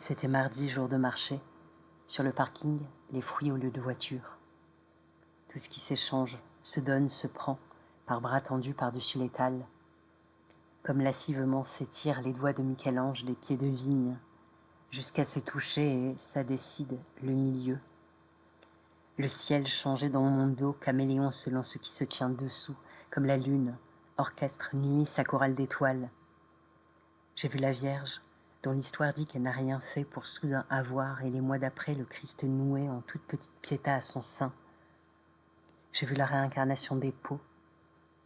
C'était mardi, jour de marché. Sur le parking, les fruits au lieu de voitures. Tout ce qui s'échange, se donne, se prend, par bras tendus par-dessus l'étal. Comme lascivement s'étirent les doigts de Michel-Ange des pieds de vigne, jusqu'à se toucher et ça décide le milieu. Le ciel changeait dans mon dos, caméléon selon ce qui se tient dessous, comme la lune, orchestre nuit sa chorale d'étoiles. J'ai vu la Vierge, dont l'histoire dit qu'elle n'a rien fait pour soudain avoir, et les mois d'après le Christ noué en toute petite piéta à son sein. J'ai vu la réincarnation des peaux,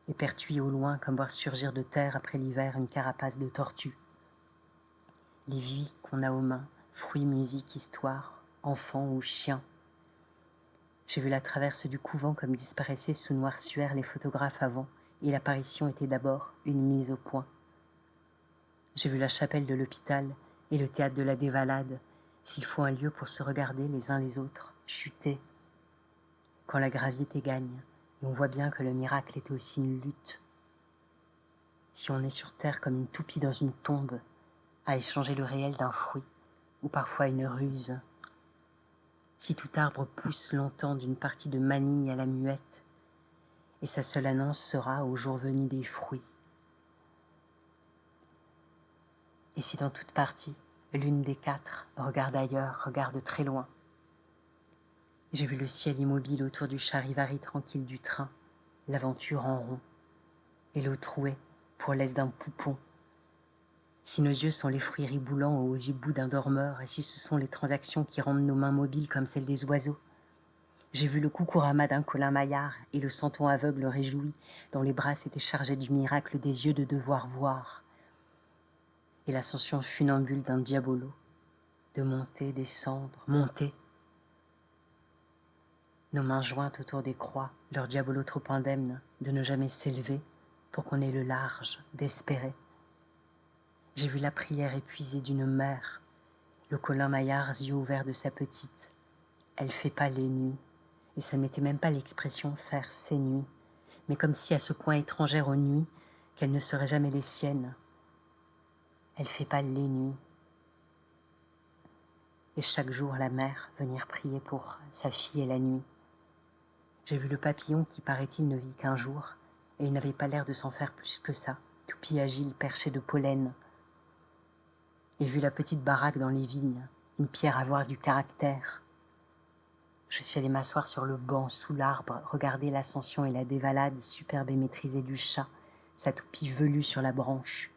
épertuis au loin comme voir surgir de terre après l'hiver une carapace de tortue. Les vies qu'on a aux mains, fruits, musique, histoire, enfants ou chiens. J'ai vu la traverse du couvent comme disparaissaient sous noirsuère les photographes avant, et l'apparition était d'abord une mise au point. J'ai vu la chapelle de l'hôpital et le théâtre de la dévalade, s'il faut un lieu pour se regarder les uns les autres, chuter. Quand la gravité gagne, et on voit bien que le miracle était aussi une lutte. Si on est sur terre comme une toupie dans une tombe, à échanger le réel d'un fruit, ou parfois une ruse. Si tout arbre pousse longtemps d'une partie de manille à la muette, et sa seule annonce sera au jour venu des fruits. Et si dans toute partie, l'une des quatre regarde ailleurs, regarde très loin. J'ai vu le ciel immobile autour du charivari tranquille du train, l'aventure en rond, et l'eau trouée pour l'aise d'un poupon. Si nos yeux sont les fruits riboulants aux yeux bouts d'un dormeur, et si ce sont les transactions qui rendent nos mains mobiles comme celles des oiseaux. J'ai vu le coucourama d'un Colin Maillard et le santon aveugle réjoui, dont les bras s'étaient chargés du miracle des yeux de devoir voir, et l'ascension funambule d'un diabolo, de monter, descendre, monter. Nos mains jointes autour des croix, leur diabolo trop indemne de ne jamais s'élever pour qu'on ait le large d'espérer. J'ai vu la prière épuisée d'une mère, le Colin Maillard, yeux ouverts de sa petite. Elle fait pas les nuits, et ça n'était même pas l'expression faire ses nuits, mais comme si à ce point étrangère aux nuits qu'elles ne seraient jamais les siennes. Elle fait pas les nuits. Et chaque jour la mère venir prier pour sa fille et la nuit. J'ai vu le papillon qui, paraît-il, ne vit qu'un jour, et il n'avait pas l'air de s'en faire plus que ça, toupie agile perché de pollen. Et vu la petite baraque dans les vignes, une pierre à voir du caractère. Je suis allée m'asseoir sur le banc, sous l'arbre, regarder l'ascension et la dévalade superbe et maîtrisée du chat, sa toupie velue sur la branche.